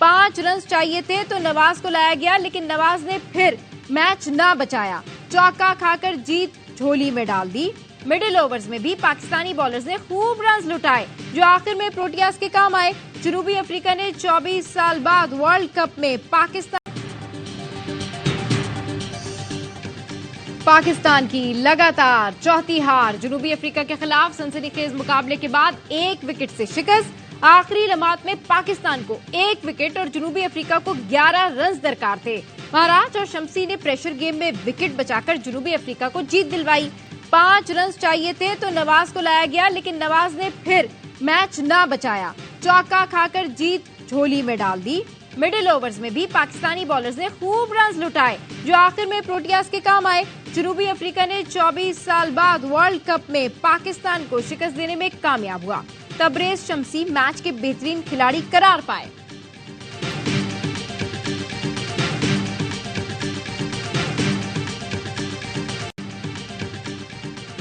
5 run चाहिए थे तो नवाज को लाया गया, लेकिन नवाज ने फिर मैच ना बचाया। चौका खाकर जीत झोली में डाल दी। मिडिल ओवर्स में भी पाकिस्तानी बॉलर्स ने खूब रन लुटाए, जो आखिर में प्रोटियाज के काम आए। जनूबी अफ्रीका ने 24 साल बाद वर्ल्ड कप में पाकिस्तान की लगातार चौथी हार। जनूबी अफ्रीका के खिलाफ सनसनीखेज मुकाबले के बाद 1 विकेट से शिकस्त। आखिरी लम्हात में पाकिस्तान को 1 विकेट और जनूबी अफ्रीका को 11 रन दरकार थे। महाराज और शमसी ने प्रेशर गेम में विकेट बचाकर जनूबी अफ्रीका को जीत दिलवाई। 5 रन चाहिए थे तो नवाज को लाया गया, लेकिन नवाज ने फिर मैच ना बचाया। चौका खाकर जीत झोली में डाल दी। मिडिल ओवर्स में भी पाकिस्तानी बॉलर्स ने खूब रन लुटाए, जो आखिर में प्रोटियाज के काम आए। जनूबी अफ्रीका ने 24 साल बाद वर्ल्ड कप में पाकिस्तान को शिकस्त देने में कामयाब हुआ। तबरेज शमसी मैच के बेहतरीन खिलाड़ी करार पाए।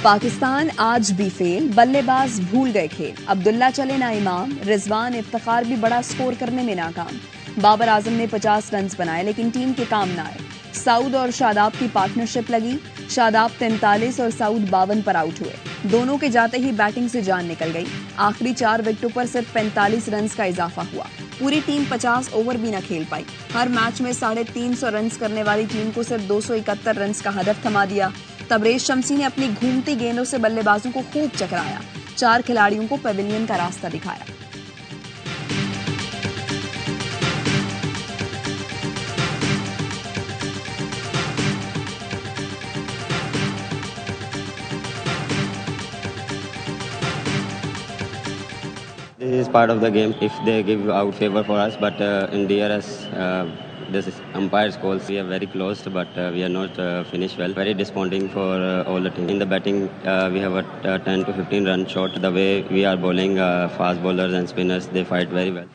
पाकिस्तान आज भी फेल, बल्लेबाज भूल गए खेल। अब्दुल्ला चले ना इमाम, रिजवान इफ्तिखार भी बड़ा स्कोर करने में नाकाम। बाबर आजम ने 50 रन बनाए, लेकिन टीम के काम न आए। सऊद और शादाब की पार्टनरशिप लगी। शादाब 43 और सऊद 52 पर आउट हुए। दोनों के जाते ही बैटिंग से जान निकल गई। आखिरी 4 विकेटों पर सिर्फ 45 रन का इजाफा हुआ। पूरी टीम 50 ओवर भी न खेल पाई। हर मैच में 350 रन करने वाली टीम को सिर्फ 271 रन का हदफ थमा दिया। तबरेज शमसी ने अपनी घूमती गेंदों से बल्लेबाजों को खूब चकराया। 4 खिलाड़ियों को पेविलियन का रास्ता दिखाया। This is part of the game. If they give out favor for us, but in DRS, this is umpire's calls. We are very close, but we are not finished well. Very disappointing for all the team. In the batting, we have a 10 to 15 run short. The way we are bowling, fast bowlers and spinners, they fight very well.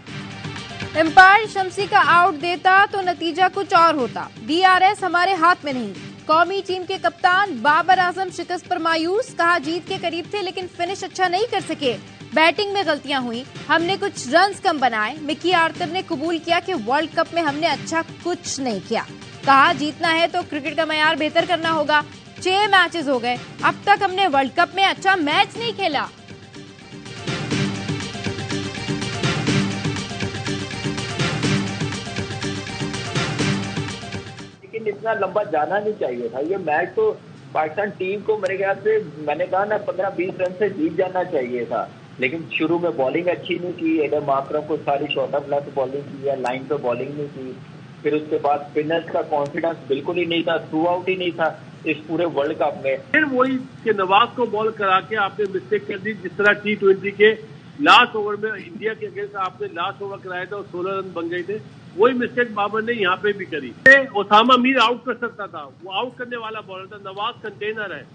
Umpire Shamsi का out देता तो नतीजा कुछ और होता। DRS हमारे हाथ में नहीं। कौमी टीम के कप्तान बाबर आजम शिकस्त पर मायूस, कहा जीत के करीब थे लेकिन फिनिश अच्छा नहीं कर सके। बैटिंग में गलतियां हुई, हमने कुछ रन्स कम बनाए। मिकी आर्थर ने कबूल किया कि वर्ल्ड कप में हमने अच्छा कुछ नहीं किया। कहा जीतना है तो क्रिकेट का मयार बेहतर करना होगा। 6 मैचेस हो गए, अब तक हमने वर्ल्ड कप में अच्छा मैच नहीं खेला। लेकिन इतना लंबा जाना नहीं चाहिए था। ये मैच तो पाकिस्तान टीम को मेरे ख्याल से मैंने कहा ना 15-20 रन से जीत जाना चाहिए था। लेकिन शुरू में बॉलिंग अच्छी नहीं की। एडम माकरम को सारी शॉर्ट ऑफ लेंथ बॉलिंग की है, लाइन पे बॉलिंग नहीं की। फिर उसके बाद स्पिनर्स का कॉन्फिडेंस बिल्कुल ही नहीं था, थ्रू आउट ही नहीं था इस पूरे वर्ल्ड कप में। फिर वही के नवाज को बॉल करा के आपने मिस्टेक कर दी। जिस तरह T20 के लास्ट ओवर में इंडिया के अगेंस्ट आपने लास्ट ओवर कराया था और 16 रन बन गए थे, वही मिस्टेक बाबर ने यहाँ पे भी करी। ओसामा मीर आउट कर सकता था, वो आउट करने वाला बॉलर था। नवाज कंटेनर है।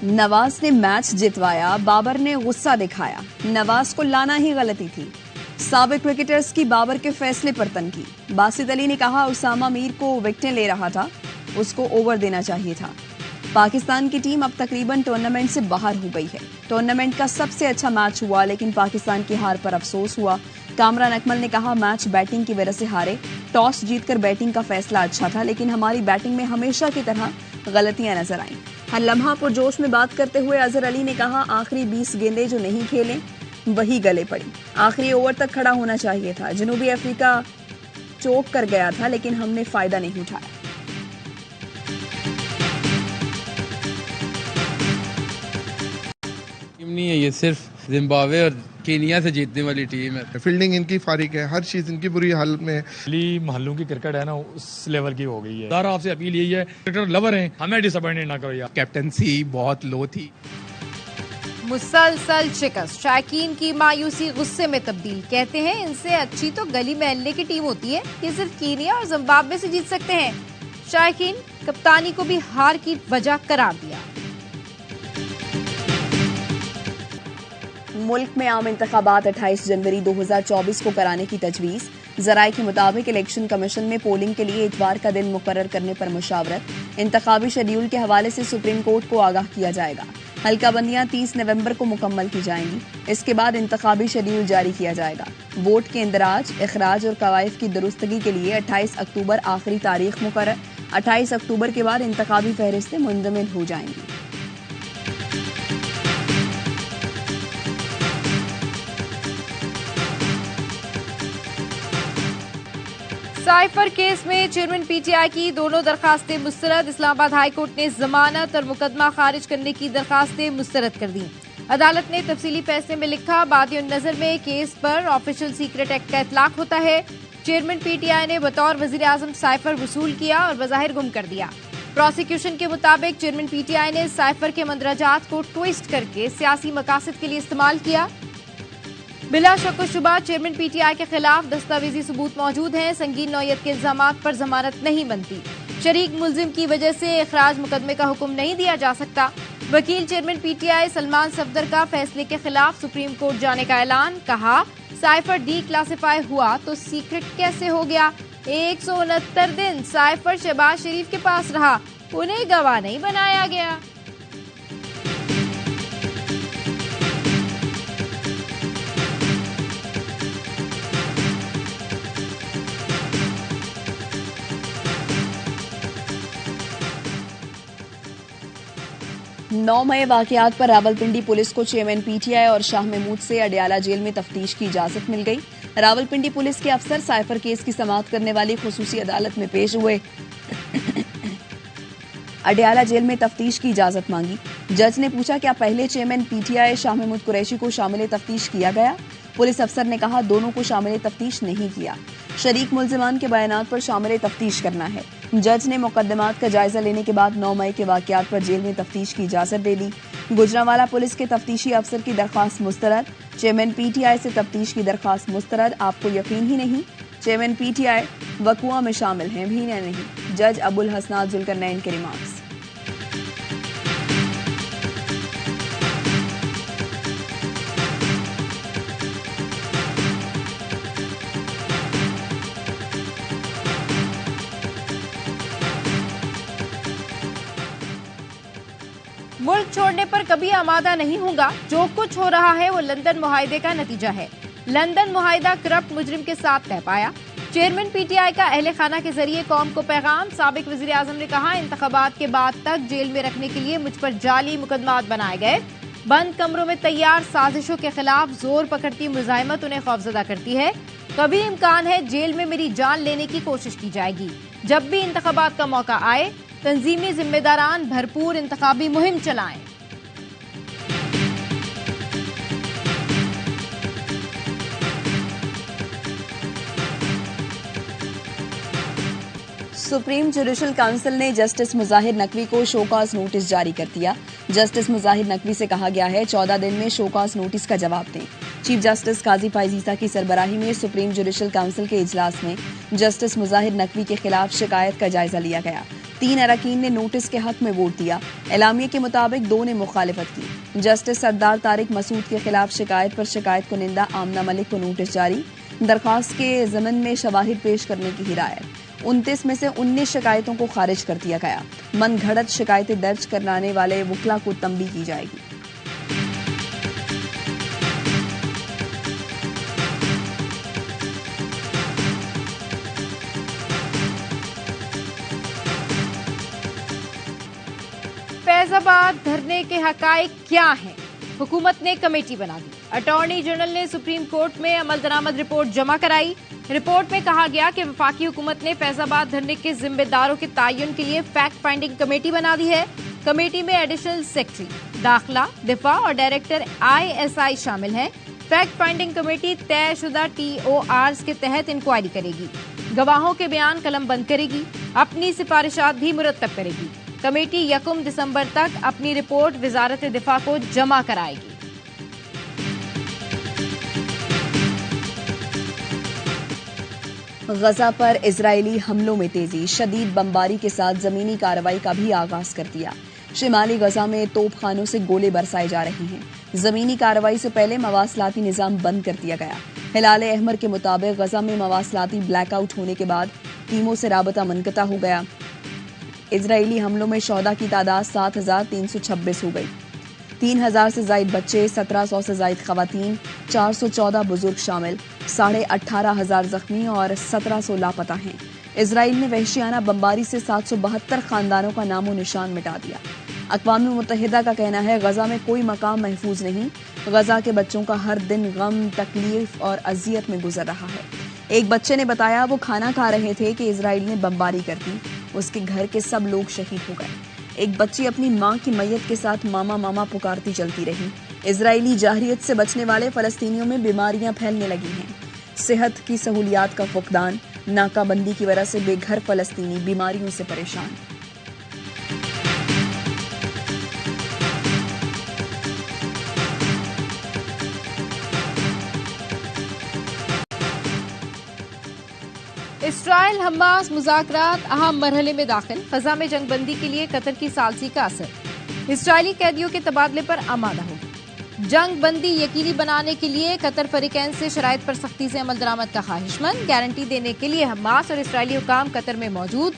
नवाज ने मैच जितवाया, बाबर ने गुस्सा दिखाया। नवाज को लाना ही गलती थी। साबिक क्रिकेटर्स की बाबर के फैसले पर तनकी। बासित अली ने कहा उसामा मीर को विकेटें ले रहा था, उसको ओवर देना चाहिए था। पाकिस्तान की टीम अब तकरीबन टूर्नामेंट से बाहर हो गई है। टूर्नामेंट का सबसे अच्छा मैच हुआ, लेकिन पाकिस्तान की हार पर अफसोस हुआ। कामरान अकमल ने कहा मैच बैटिंग की वजह से हारे। टॉस जीतकर बैटिंग का फैसला अच्छा था, लेकिन हमारी बैटिंग में हमेशा की तरह गलतियां नजर आईं। हर लम्हा पुरजोश में बात करते हुए अजहर अली ने कहा आखिरी 20 गेंदें जो नहीं खेले वही गले पड़ी। आखिरी ओवर तक खड़ा होना चाहिए था। जनूबी अफ्रीका चौक कर गया था, लेकिन हमने फायदा नहीं उठाया। टीम नहीं है ये, सिर्फ जिम्बाब्वे और केनिया से जीतने वाली टीम है। फील्डिंग इनकी फारिक है, हर चीज इनकी बुरी हालत में है। महल्लों की क्रिकेट है ना, उस लेवल की हो गई है। दारा आपसे अपील यही है, क्रिकेटर लवर हैं, हमें डिसअपॉइंटेड ना करो यार। कैप्टनसी बहुत लो थी। मुसलसल शिकस्त, शायकीन की मायूसी गुस्से में तब्दील। कहते हैं इनसे अच्छी तो गली महल्ले की टीम होती है, ये सिर्फ कीनिया और जिम्बाब्वे से जीत सकते हैं। शायकीन कप्तानी को भी हार की वजह करार दिया। मुल्क में आम इंतखाबात 28 जनवरी 2024 को कराने की तजवीज़। ज़राए के मुताबिक इलेक्शन कमीशन में पोलिंग के लिए इतवार का दिन मुकर्रर करने पर मुशावरत। इंतखाबी शेड्यूल के हवाले से सुप्रीम कोर्ट को आगाह किया जाएगा। हल्काबंदियां 30 नवंबर को मुकम्मल की जाएंगी। इसके बाद इंतखाबी शेड्यूल जारी किया जाएगा। वोट के इंदराज, इखराज और कवायद की दुरुस्तगी के लिए 28 अक्टूबर आखिरी तारीख मुकर्रर। 28 अक्टूबर के बाद इंतखाबी फहरिस्तें मुंजमद हो जाएंगी। साइफर केस में चेयरमैन पीटीआई की दोनों दरखास्तें मुस्तरद। इस्लामाबाद हाई कोर्ट ने जमानत और मुकदमा खारिज करने की दरखास्तें मुस्तरद कर दी। अदालत ने तफसीली फैसले में लिखा, बादी नजर में केस पर ऑफिशियल सीक्रेट एक्ट का इतलाक होता है। चेयरमैन पीटीआई ने बतौर वजीर आजम साइफर वसूल किया और बज़ाहिर गुम कर दिया। प्रोसिक्यूशन के मुताबिक चेयरमैन पीटीआई ने साइफर के मंदरजात को ट्विस्ट करके सियासी मकासद के लिए इस्तेमाल किया। बिला शक व शुबा चेयरमैन पीटीआई के खिलाफ दस्तावेजी सबूत मौजूद हैं। संगीन नौयत के इल्जामात पर जमानत नहीं बनती। शरीक मुलजिम की वजह से इखराज मुकदमे का हुक्म नहीं दिया जा सकता। वकील चेयरमैन पीटीआई सलमान सफदर का फैसले के खिलाफ सुप्रीम कोर्ट जाने का ऐलान। कहा, साइफर डी क्लासिफाई हुआ तो सीक्रेट कैसे हो गया? 169 दिन साइफर शहबाज शरीफ के पास रहा, उन्हें गवाह नहीं बनाया गया। नौ मई वाकयात पर रावलपिंडी पुलिस को चेयरमैन पीटीआई और शाह महमूद से अडियाला जेल में तफ्तीश की इजाजत मिल गई। रावलपिंडी पुलिस के अफसर साइफर केस की समाअत करने वाली खुसूसी अदालत में पेश हुए। अडियाला जेल में तफ्तीश की इजाजत मांगी। जज ने पूछा, क्या पहले चेयरमैन पीटीआई शाह महमूद कुरैशी को शामिल तफ्तीश किया गया? पुलिस अफसर ने कहा, दोनों को शामिल तफ्तीश नहीं किया। शरीक मुल्जिमान के बयानात पर शामिल तफ्तीश करना है। जज ने मुकदमात का जायजा लेने के बाद 9 मई के वाकयात पर जेल में तफ्तीश की इजाजत दे दी। गुजरांवाला पुलिस के तफ्तीशी अफसर की दरख्वास्त मुस्तरद। चेयरमैन पीटीआई से तफ्तीश की दरख्वास्त मुस्तरद। आपको यकीन ही नहीं, चेयरमैन पीटीआई वकुआ में शामिल हैं भी या नहीं। जज अबुल हसनात जुल्करनैन के रिमार्क्स। मुल्क छोड़ने पर कभी आमादा नहीं होगा। जो कुछ हो रहा है वो लंदन मुआहदे का नतीजा है। लंदन मुआहदा करप्ट मुजरिम के साथ तय पाया। चेयरमैन पीटीआई का अहले खाना के जरिए कौम को पैगाम। साबिक वजीर आजम ने कहा, इंतखाबात के बाद तक जेल में रखने के लिए मुझ पर जाली मुकदमात बनाए गए। बंद कमरों में तैयार साजिशों के खिलाफ जोर पकड़ती मुजाहिमत उन्हें खौफजदा करती है। कभी इम्कान है जेल में मेरी जान लेने की कोशिश की जाएगी। जब भी इंतखाबात का मौका आए, तंजीमी जिम्मेदारान भरपूर इंतखाबी मुहिम चलाएं। सुप्रीम जुडिशल काउंसिल ने जस्टिस मुजाहिर नकवी को शोकॉज नोटिस जारी कर दिया। जस्टिस मुजाहिर नकवी से कहा गया है, 14 दिन में शोकॉज नोटिस का जवाब दें। चीफ जस्टिस काजी फाइजीसा की सरबराही में सुप्रीम जुडिशल काउंसिल के इजलास में जस्टिस मुजाहिर नकवी के खिलाफ शिकायत का जायजा लिया गया। 3 अरकान ने नोटिस के हक में वोट दिया। एलामिया के मुताबिक 2 ने मुखालिफत की। जस्टिस सरदार तारिक मसूद के खिलाफ शिकायत पर शिकायत कुनिंदा आमना मलिक को नोटिस जारी। दरखास्त के ज़मन में शवाहिद पेश करने की हिदायत। 29 में से 19 शिकायतों को खारिज कर दिया गया। मन घड़त शिकायतें दर्ज कराने वाले वकला को तंबीह की जाएगी। फैजाबाद धरने के हकायक क्या हैं? हुकूमत ने कमेटी बना दी। अटॉर्नी जनरल ने सुप्रीम कोर्ट में अमल दरामद रिपोर्ट जमा कराई। रिपोर्ट में कहा गया कि वफाकी हुकूमत ने फैजाबाद धरने के जिम्मेदारों के तयन के लिए फैक्ट फाइंडिंग कमेटी बना दी है। कमेटी में एडिशनल सेक्रेटरी, दाखिला, दिफा और डायरेक्टर ISI शामिल हैं। फैक्ट फाइंडिंग कमेटी तयशुदा TORs के तहत इंक्वायरी करेगी, गवाहों के बयान कलमबंद करेगी, अपनी सिफारिशात भी मुरतब करेगी। कमेटी 1 दिसंबर तक अपनी रिपोर्ट वजारत दिफा को जमा कराएगी। गजा पर इजरायली हमलों में तेजी, शदीद बमबारी के साथ जमीनी कार्रवाई का भी आगाज कर दिया। शिमाली गजा में तोपखानों से गोले बरसाए जा रहे हैं। जमीनी कार्रवाई से पहले मवासलाती निजाम बंद कर दिया गया। हिलाल अहमर के मुताबिक गजा में मवासलाती ब्लैकआउट होने के बाद टीमों से राबता मुनक़ता हो गया। इजरायली हमलों में शौदा की तादाद 7,326 हो गई। 3000 से ज्यादा बच्चे, 1700 से ज्यादा खवातीन, 414 बुजुर्ग शामिल, 18,500 जख्मी और 1700 लापता हैं। इजराइल ने वहशियाना बमबारी से 772 खानदानों का नामो निशान मिटा दिया। अक़वाम मुत्तहिदा का कहना है गजा में कोई मकाम महफूज नहीं। गजा के बच्चों का हर दिन गम, तकलीफ और अजियत में गुजर रहा है। एक बच्चे ने बताया वो खाना खा रहे थे कि इजराइल ने बमबारी कर दी। उसके घर के सब लोग शहीद हो गए। एक बच्ची अपनी मां की मैयत के साथ मामा मामा पुकारती चलती रही। इजरायली जाहिरियत से बचने वाले फलस्तीनियों में बीमारियां फैलने लगी हैं। सेहत की सहूलियात का फुकदान, नाकाबंदी की वजह से बेघर फलस्तीनी बीमारियों से परेशान। इसराइल हमास मुज़ाकरात अहम मरहले में दाखिल, ग़ज़ा में जंगबंदी के लिए कतर की सालसी का असर। इसराइली कैदियों के तबादले पर आमादा होगी। जंग बंदी यकीनी बनाने के लिए कतर फरीकैन से शराइत पर सख्ती से अमल दरामद का ख्वाहिशमंद, गारंटी देने के लिए हमास और इसराइली हुकाम कतर में मौजूद।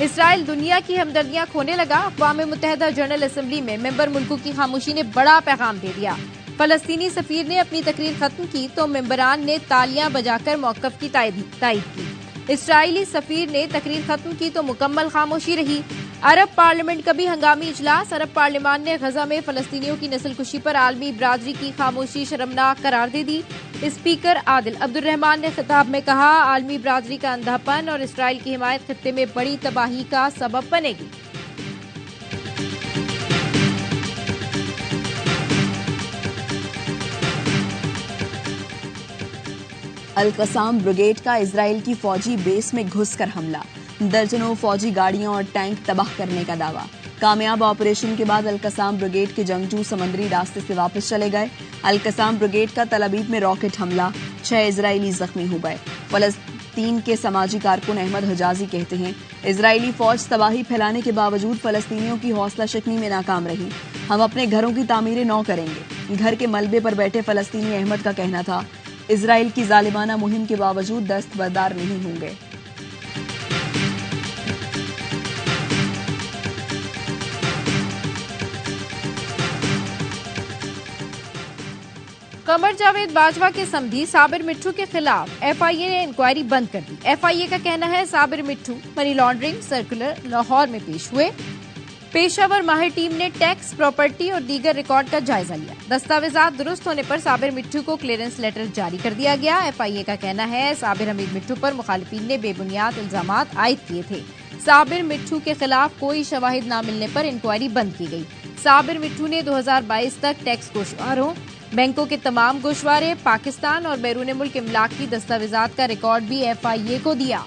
इसराइल दुनिया की हमदर्दियां खोने लगा, अक़वाम मुत्तहिदा जनरल असम्बली में मेंबर मुल्कों की खामोशी ने बड़ा पैगाम दे दिया। फलस्तीनी सफीर ने अपनी तकरीर खत्म की तो मेंबरान ने तालियां बजाकर मौक़िफ़ की तायद की। इसराइली सफीर ने तकरीर खत्म की तो मुकम्मल खामोशी रही। अरब पार्लियामेंट का भी हंगामी इजलास। अरब पार्लियामान ने गजा में फलस्तीनियों की नस्लकुशी पर आलमी बरादरी की खामोशी शर्मनाक करार दे दी। स्पीकर आदिल अब्दुर्रहमान ने खिताब में कहा, आलमी बरादरी का अंधापन और इसराइल की हिमायत खित्ते में बड़ी तबाही का सबब बनेगी। अल-कसाम ब्रिगेड का इजराइल की फौजी बेस में घुसकर हमला, दर्जनों फौजी गाड़ियां और टैंक तबाह करने का दावा। कामयाब ऑपरेशन के बाद अल-कसाम ब्रिगेड के जंगजू समुद्री रास्ते से वापस चले गए। अल-कसाम ब्रिगेड का तल अबीब में रॉकेट हमला, 6 इजरायली जख्मी हो गए। फलस्तीन के समाजी कारकुन अहमद हजाजी कहते हैं, इजरायली फौज तबाही फैलाने के बावजूद फलस्तीनियों की हौसला शिकनी में नाकाम रही। हम अपने घरों की तामीरें नौ करेंगे। घर के मलबे पर बैठे फलस्तीनी अहमद का कहना था, इजराइल की जालिमाना मुहिम के बावजूद दस्तबरदार नहीं होंगे। कमर जावेद बाजवा के समधी साबिर मिट्ठू के खिलाफ एफआईए ने इंक्वायरी बंद कर दी। एफआईए का कहना है साबिर मिट्ठू मनी लॉन्ड्रिंग सर्कुलर लाहौर में पेश हुए। पेशावर माहिर टीम ने टैक्स, प्रॉपर्टी और दीगर रिकॉर्ड का जायजा लिया। दस्तावेजात दुरुस्त होने पर साबिर मिट्ठू को क्लियरेंस लेटर जारी कर दिया गया। एफआईए का कहना है साबिर हमीद मिट्ठू पर मुखालिफिन ने बेबुनियाद इल्जामात आयद किए थे। साबिर मिट्ठू के खिलाफ कोई शवाहिद न मिलने पर इंक्वायरी बंद की गई। साबिर मिट्ठू ने 2022 तक टैक्स गोशवारों, बैंकों के तमाम गोशवारे, पाकिस्तान और बैरून मुल्क इमलाक की दस्तावेजात का रिकॉर्ड भी एफआईए को दिया।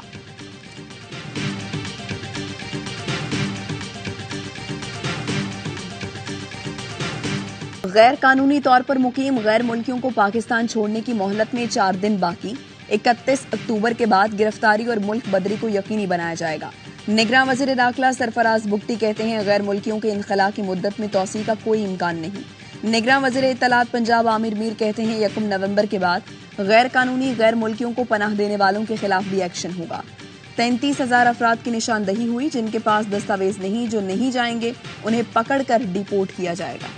गैर कानूनी तौर पर मुकीम गैर मुल्कियों को पाकिस्तान छोड़ने की मोहलत में 4 दिन बाकी। 31 अक्टूबर के बाद गिरफ्तारी और मुल्क बदरी को यकीनी बनाया जाएगा। निगरान वज़ीर दाखिला सरफराज बुगटी कहते हैं, गैर मुल्कियों के इनखला की मुद्दत में तोसी का कोई इम्कान नहीं। निगरान वज़ीर इत्तलात पंजाब आमिर मीर कहते हैं, 1 नवंबर के बाद गैर कानूनी गैर मुल्कियों को पनाह देने वालों के खिलाफ भी एक्शन होगा। 33,000 अफराद की निशानदही हुई जिनके पास दस्तावेज नहीं। जो नहीं जाएंगे उन्हें पकड़कर डिपोर्ट किया जाएगा।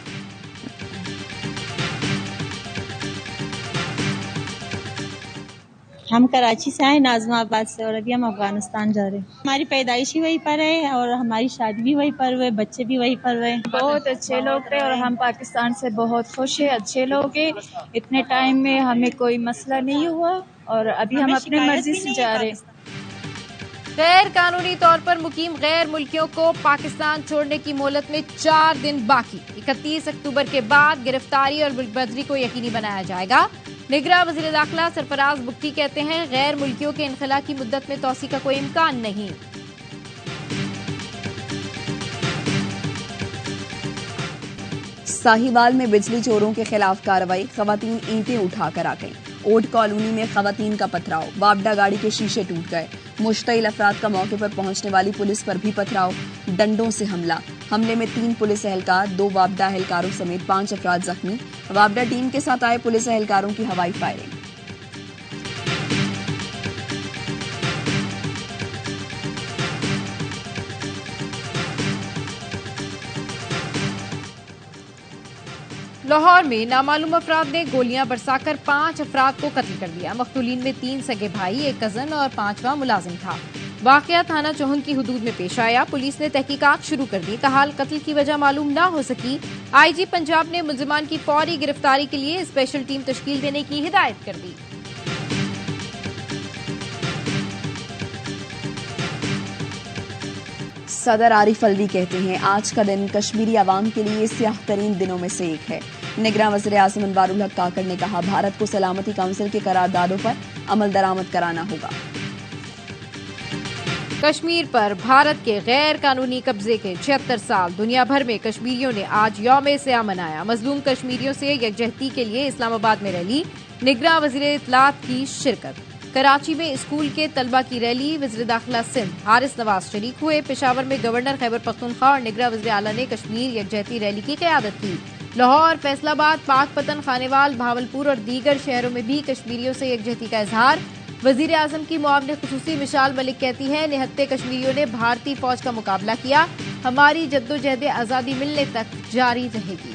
हम कराची से आए, नाजमाबाद से, और अभी हम अफगानिस्तान जा रहे हैं। हमारी पैदाइश ही वहीं पर है और हमारी शादी भी वहीं पर हुए, बच्चे भी वहीं पर हुए। बहुत अच्छे लोग थे और हम पाकिस्तान से बहुत खुश हैं। अच्छे लोग हैं, इतने टाइम में हमें कोई मसला नहीं हुआ और अभी हम अपनी मर्जी से जा रहे हैं। गैर कानूनी तौर पर मुकीम गैर मुल्कियों को पाकिस्तान छोड़ने की मोहलत में 4 दिन बाकी। 31 अक्टूबर के बाद गिरफ्तारी और मुल्कबदरी को यकीनी बनाया जाएगा। निगरान वज़ीर दाखिला सरफराज बुगटी कहते हैं, गैर मुल्कियों के इनखला की मुद्दत में तोसी का कोई इम्कान नहीं। साहिवाल में बिजली चोरों के खिलाफ कार्रवाई, खवातीन ईंटें उठाकर आ गईं। ओट कॉलोनी में खवातीन का पथराव, वापडा गाड़ी के शीशे टूट गए। मुश्तइल अफराद का मौके पर पहुंचने वाली पुलिस पर भी पथराव, डंडों से हमला। हमले में 3 पुलिस एहलकार, 2 वापडा एहलकारों समेत 5 अफराद जख्मी। वापडा टीम के साथ आए पुलिस एहलकारों की हवाई फायरिंग। लाहौर में नामालूम अफराद ने गोलियां बरसाकर 5 अफराद को कत्ल कर दिया। मकतूलीन में 3 सगे भाई, एक कजन और 5वां मुलाजिम था। वाकया थाना चौहन की हुदूद में पेश आया। पुलिस ने तहकीकात शुरू कर दी। ताहाल कत्ल की वजह मालूम न हो सकी। आईजी पंजाब ने मुल्जिमान की फौरी गिरफ्तारी के लिए स्पेशल टीम तश्कील देने की हिदायत कर दी। सदर आरिफ अलवी कहते हैं आज का दिन कश्मीरी आवाम के लिए स्याह तरीन दिनों में से एक है। निगरान वज़ीर आज़म अनवारुल हक काकड़ ने कहा भारत को सलामती काउंसिल के करारदादों पर अमल दरामद कराना होगा। कश्मीर पर भारत के गैर कानूनी कब्जे के 76 साल। दुनिया भर में कश्मीरियों ने आज यौम स्याह मनाया। मजलूम कश्मीरियों से यकजहती के लिए इस्लामाबाद में रैली। निगरान वज़ीर इत्तलात की शिरकत। कराची में स्कूल के तलबा की रैली। वज़ीर दाखिला सिंध हारिस नवाज शरीक हुए। पेशावर में गवर्नर खैबर पख्तूनख्वा और निगरान वज़ीर आला ने कश्मीर यकजहती रैली की क़यादत की। लाहौर, फैसलाबाद, पाकपतन, खानेवाल, भावलपुर और दीगर शहरों में भी कश्मीरियों से यकजहती का इजहार। वज़ीर आज़म की मुआविन खुसूसी मिशाल मलिक कहती हैं निहत्ते कश्मीरियों ने भारतीय फौज का मुकाबला किया। हमारी जद्दोजहद आज़ादी मिलने तक जारी रहेगी।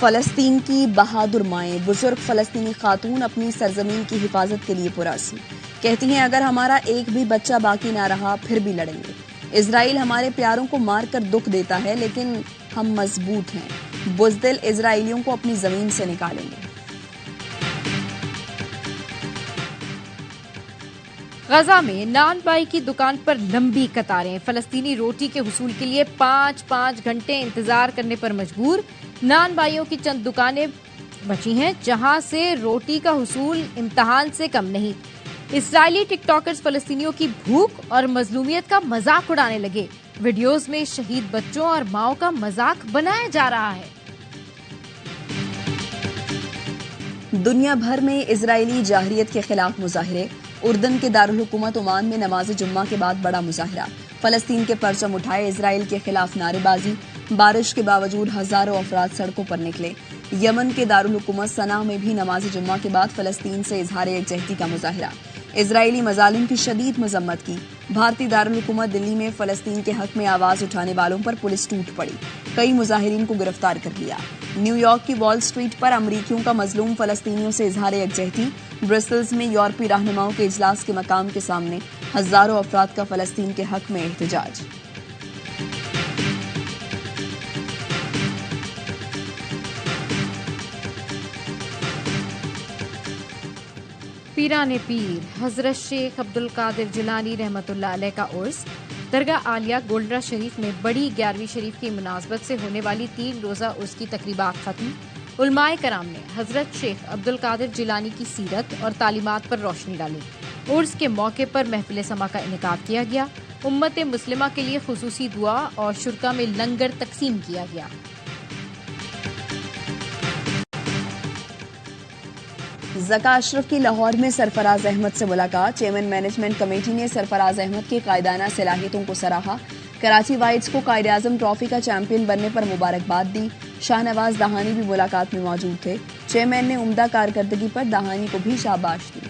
फलस्तीन की बहादुर माएं, बुजुर्ग फलस्तीनी खातून अपनी सरजमीन की हिफाजत के लिए पुरअज़्म। कहती हैं अगर हमारा एक भी बच्चा बाकी ना रहा फिर भी लड़ेंगे। इजराइल हमारे प्यारों को मारकर दुख देता है लेकिन हम मजबूत हैं। बुज़दिल इजराइलियों को अपनी जमीन से निकालेंगे। गजा में नान बाई की दुकान पर लंबी कतारें। फलस्तीनी रोटी के हुसूल के लिए 5-5 घंटे इंतजार करने पर मजबूर। नान बाइयों की चंद दुकानें बची हैं जहां से रोटी का हुसूल इम्तिहान से कम नहीं। इस्राएली टिकटॉकर्स फलस्तीनियों की भूख और मजलूमियत का मजाक उड़ाने लगे। वीडियोस में शहीद बच्चों और माओ का मजाक बनाया जा रहा है। दुनिया भर में इजरायली जाहरियत के खिलाफ मुजाहरे। उर्दन के दारुल हुकूमत ओमान में नमाज जुम्मा के बाद बड़ा मुजाहरा। फलस्तीन के परचम उठाए, इजराइल के खिलाफ नारेबाजी। बारिश के बावजूद हजारों अफराद सड़कों पर निकले। यमन के दारुल हुकूमत सना में भी नमाज जुम्मा के बाद फलस्तीन से इजहार यकजहती का मुजाहरा। इजरायली मजालिम की शदीद मजम्मत की। भारतीय दारुल हुकूमत दिल्ली में फलस्तीन के हक में आवाज उठाने वालों पर पुलिस टूट पड़ी। कई मुजाहिरीन को गिरफ्तार कर लिया। न्यूयॉर्क की वॉल स्ट्रीट पर अमरीकियों का मजलूम फलस्तीनियों से इजहार यकजहती। ब्रसेल्स में यूरोपीय रहनुमाओं के इजलास के मकाम के सामने हजारों अफराद का फलस्तीन के हक में एहतजाज। पीराने पीर हजरत शेख अब्दुल कादिर जिलानी रहमतुल्लाह अलैह का उर्स। दरगाह आलिया गोल्डरा शरीफ में बड़ी 11वीं शरीफ की मुनासबत से होने वाली 3 रोज़ा उर्स की तकरीबात खत्म। उलमाए कराम ने हजरत शेख अब्दुल कादिर जिलानी की सीरत और तालीमात पर रोशनी डाली। उर्स के मौके पर महफिल समा का इनेकाद किया गया। उम्मत मुस्लिमा के लिए खुसूसी दुआ और शुरका में लंगर तकसीम किया गया। ज़का अशरफ की लाहौर में सरफराज अहमद से मुलाकात। चेयरमैन मैनेजमेंट कमेटी ने सरफराज अहमद की कायदाना सलाहियतों को सराहा। कराची वाइट्स को कायद-ए-आज़म ट्रॉफी का चैंपियन बनने पर मुबारकबाद दी। शाहनवाज दहानी भी मुलाकात में मौजूद थे। चेयरमैन ने उम्दा कारकर्दगी पर दहानी को भी शाबाश दी।